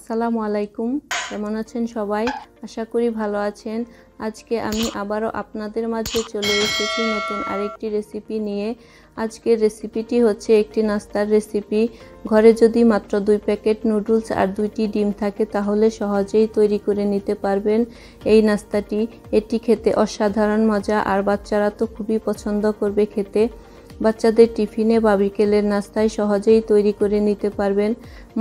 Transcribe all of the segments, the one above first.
আসসালামু আলাইকুম। কেমন আছেন সবাই? আশা করি ভালো আছেন। আজকে আমি আবারও আপনাদের মাঝে চলে এসেছি নতুন আরেকটি রেসিপি নিয়ে। আজকের রেসিপিটি হচ্ছে একটি নাস্তার রেসিপি। ঘরে যদি মাত্র 2 প্যাকেট নুডলস আর 2টি ডিম থাকে তাহলে সহজেই তৈরি করে নিতে পারবেন এই নাস্তাটি। এটি খেতে অসাধারণ মজা আর বাচ্চারা তো খুবই পছন্দ করবে খেতে। বাচ্চাদের টিফিনে বা বিকেলের নাস্তায় সহজেই তৈরি করে নিতে পারবেন।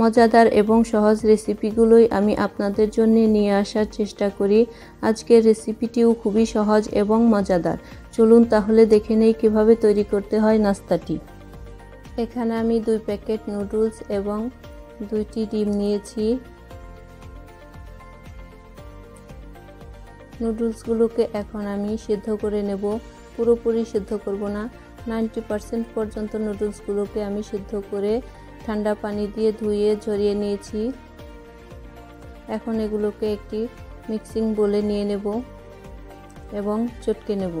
মজাদার এবং সহজ রেসিপিগুলোই আমি আপনাদের জন্য নিয়ে আসার চেষ্টা করি। আজকের রেসিপিটিও খুবই সহজ এবং মজাদার। চলুন তাহলে দেখে নেই কিভাবে তৈরি করতে হয় নাস্তাটি। এখানে আমি 2 প্যাকেট নুডলস এবং 2টি ডিম নিয়েছি। নুডলসগুলোকে এখন আমি সিদ্ধ করে নেব। পুরোপুরি সিদ্ধ করব না, 90% পর্যন্ত নুডলসগুলোকে আমি সিদ্ধ করে ঠান্ডা পানি দিয়ে ধুয়ে ঝরিয়ে নিয়েছি। এখন এগুলোকে একটি মিক্সিং বোলে নিয়ে নেব এবং চটকে নেব।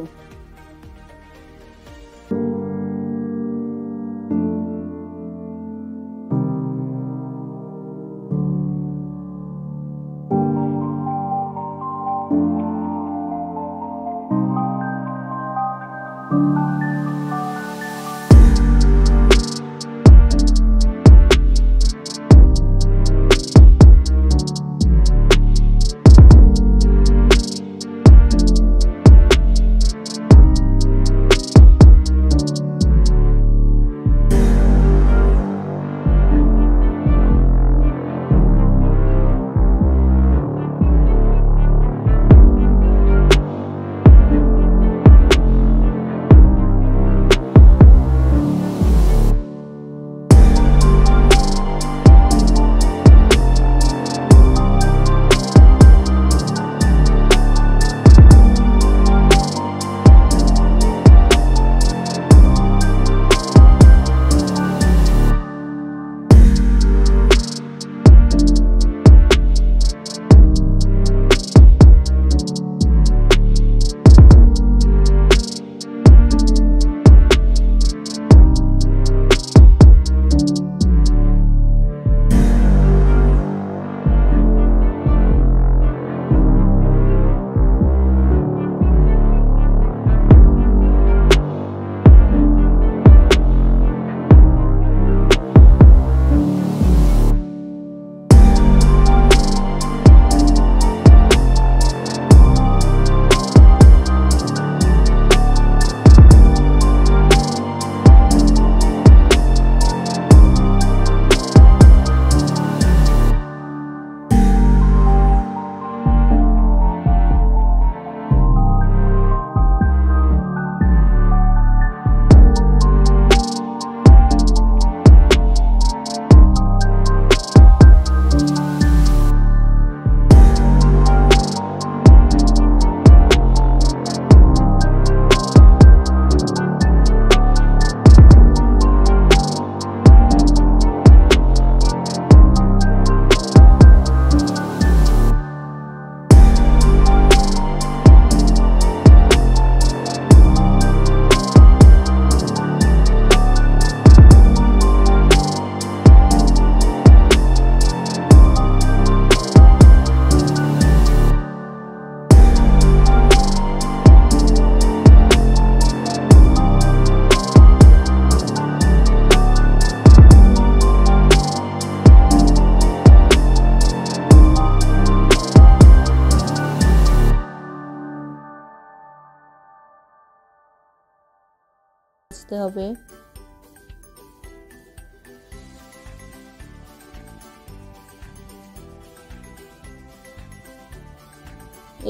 হবে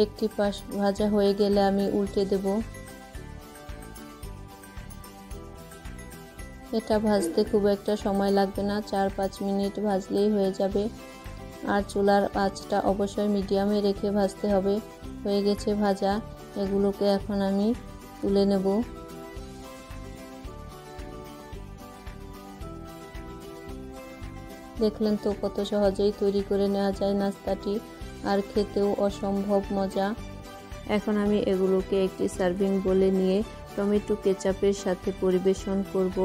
একটি পাশ ভাজা হয়ে গেলে আমি উল্টে দেব। এটা ভাজতে খুব একটা সময় লাগবে না, 4-5 মিনিট ভাজলেই হয়ে যাবে। আর চুলার আঁচটা অবশ্যই মিডিয়ামে রেখে ভাজতে হবে। হয়ে গেছে ভাজা, এগুলোকে এখন আমি তুলে নেব। দেখলেন তো কত সহজেই তৈরি করে নেওয়া যায় নাস্তাটি, আর খেতেও অসম্ভব মজা। এখন আমি এগুলোকে একটি সার্ভিং বোলে নিয়ে টমেটো কেচাপের সাথে পরিবেশন করব।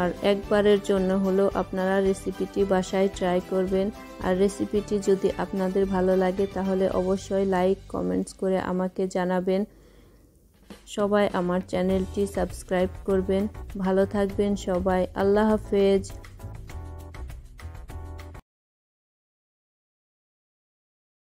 আর একবারের জন্য হলো আপনারা রেসিপিটি বাসায় ট্রাই করবেন। আর রেসিপিটি যদি আপনাদের ভালো লাগে তাহলে অবশ্যই লাইক কমেন্টস করে আমাকে জানাবেন। সবাই আমার চ্যানেলটি সাবস্ক্রাইব করবেন। ভালো থাকবেন সবাই। আল্লাহ হাফেজ।